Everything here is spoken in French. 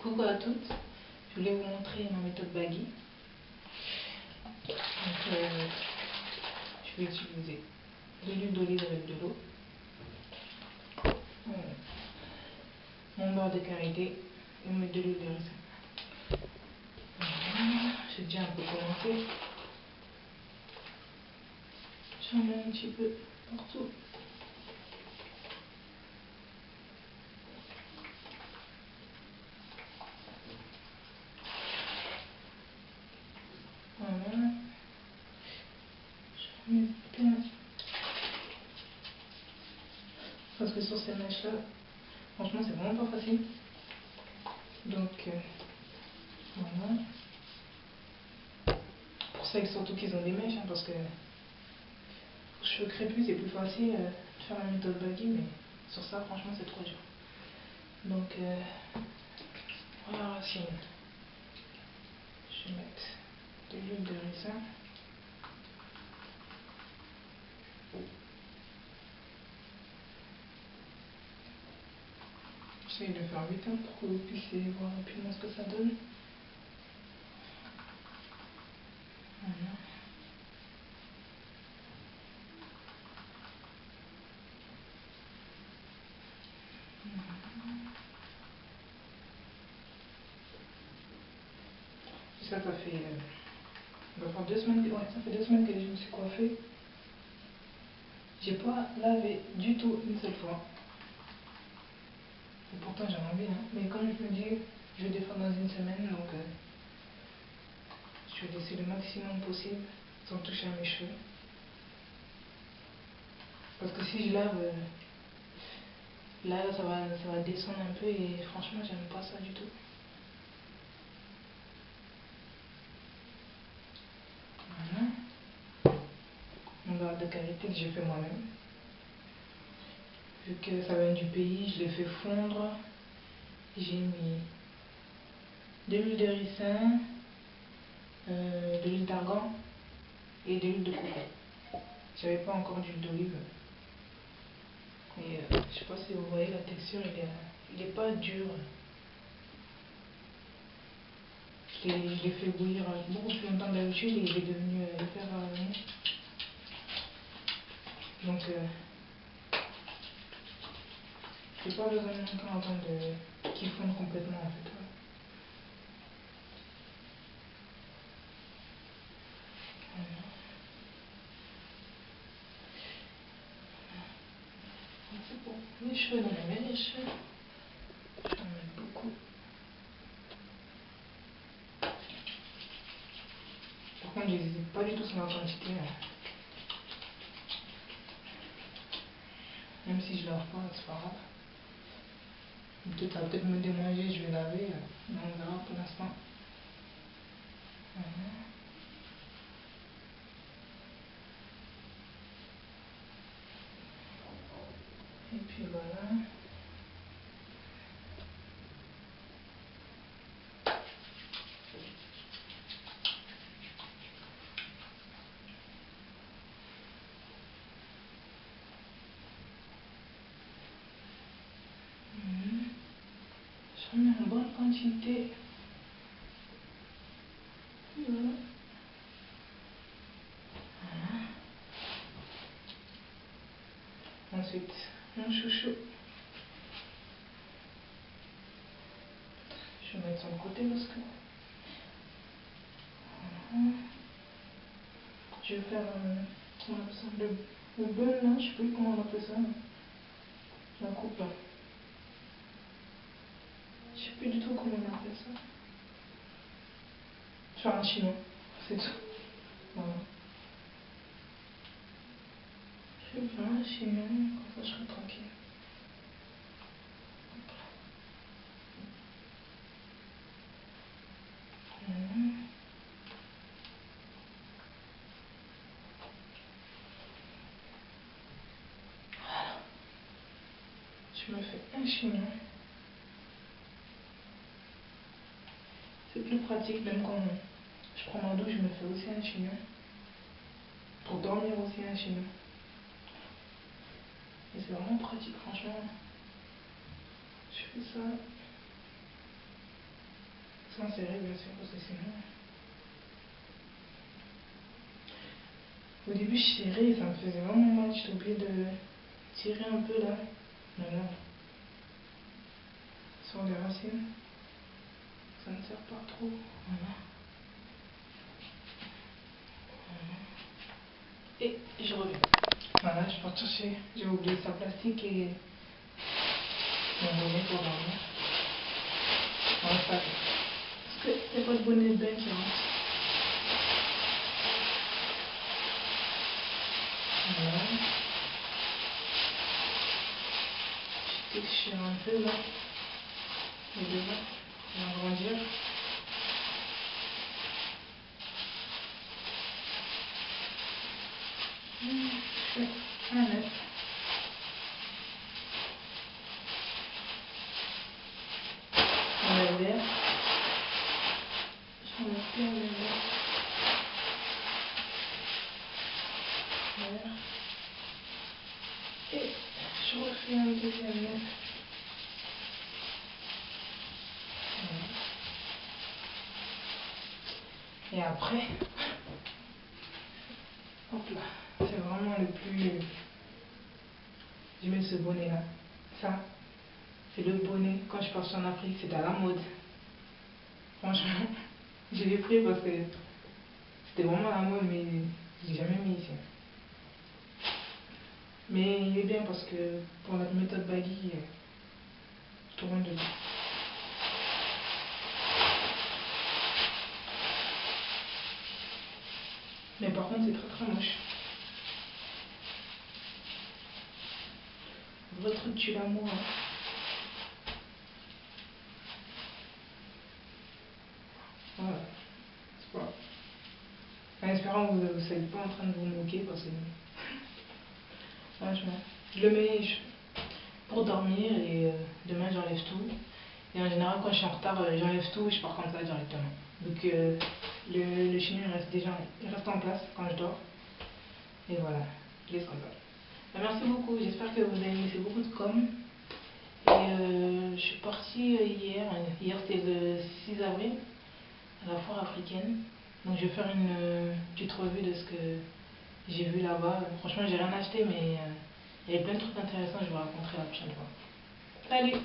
Coucou à toutes, je voulais vous montrer ma méthode Baggy. Donc, je vais utiliser de l'huile d'olive avec de l'eau, mon beurre de karité et mettre de l'huile de ricin. J'ai déjà un peu commencé. J'en mets un petit peu partout. Voilà. Je mets bien. Parce que sur ces mèches-là, franchement, c'est vraiment pas facile. Donc, voilà. Pour ça, surtout qu'ils ont des mèches, parce que pour cheveux crépus, c'est plus facile de faire la méthode Baggy, mais sur ça, franchement, c'est trop dur. Donc, voilà, racine. Je vais mettre de l'huile de ricin. J'essaie de faire vite pour que vous puissiez voir rapidement ce que ça donne. Voilà. Ça fait, on va faire 2 semaines, ouais, ça fait 2 semaines que je me suis coiffée. J'ai pas lavé du tout une seule fois. Et pourtant j'en ai envie, hein. Mais comme je me dis, je vais défendre dans une semaine, donc je vais laisser le maximum possible sans toucher à mes cheveux. Parce que si je lave, là ça va descendre un peu et franchement j'aime pas ça du tout. Voilà. Mon beurre de karité que j'ai fait moi-même. Vu que ça vient du pays, je l'ai fait fondre. J'ai mis de l'huile de ricin, de l'huile d'argan et de l'huile de coco. J'avais pas encore d'huile d'olive. Et je sais pas si vous voyez la texture, il est pas dur. Je l'ai fait bouillir beaucoup plus longtemps que d'habitude et il est devenu hyper mou. Donc j'ai pas besoin de longtemps qu'il fonde complètement en fait. Voilà. C'est bon. Mes cheveux dans mes mèches. J'en mets beaucoup. Par contre, j'hésite pas du tout sur la quantité. Même si je lave pas, c'est pas grave. Peut-être ça va peut-être me démanger, je vais laver. Mais on verra pour l'instant. Voilà. Et puis voilà. J'en mets en bonne quantité. Voilà. Ensuite, mon chouchou. Je vais mettre sur le côté parce que... Voilà. Je vais faire comment on appelle ça, le bun là, je sais plus comment on appelle ça. La coupe là. Je sais plus du tout comment on appelle ça. Je vais faire un chinois, c'est tout. Voilà. Je vais faire un chinois, comme ça je serai tranquille. Voilà. Je me fais un chignon. C'est plus pratique, même quand je prends ma douche, je me fais aussi un chignon. Pour dormir aussi un chignon. Et c'est vraiment pratique, franchement. Je fais ça. Sans serrer, bien sûr, parce que sinon... Au début, je serrais, ça me faisait vraiment mal. J'étais obligée de tirer un peu là. Maintenant, sur les racines, ça ne sert pas trop. Voilà. Et je reviens. Voilà, je pars chercher. J'ai oublié sa plastique et mon bonnet pour dormir. Voilà, ça. Parce que c'est pas de bonnet de bain qui rentre. Voilà. Je déchire un peu là. Les devants. Je vais agrandir. Je fais un œuf. Le vert. Je mets bien le vert. Vert. Et je refais un deuxième œuf. Voilà. Et après, hop là, c'est vraiment le plus... Je mets ce bonnet là. Ça, c'est le bonnet. Quand je pars en Afrique, c'est à la mode. Franchement, je l'ai pris parce que c'était vraiment à la mode, mais je l'ai jamais mis ici. Mais il est bien parce que pour la méthode baggy, tout le monde le dit. Mais par contre, c'est très très moche. Votre tue l'amour. Voilà. C'est pas. En espérant que vous ne soyez pas en train de vous moquer parce que. Franchement. Je le mets pour dormir et demain j'enlève tout. Et en général, quand je suis en retard, j'enlève tout et je pars comme ça directement. Donc le chignon il reste en place quand je dors. Et voilà, je laisse comme ça. Merci beaucoup, j'espère que vous avez aimé, c'est beaucoup de com. Et je suis partie hier c'était le 6 avril, à la foire africaine. Donc je vais faire une petite revue de ce que j'ai vu là-bas. Franchement, j'ai rien acheté, mais il y avait plein de trucs intéressants, je vous raconterai la prochaine fois. Salut!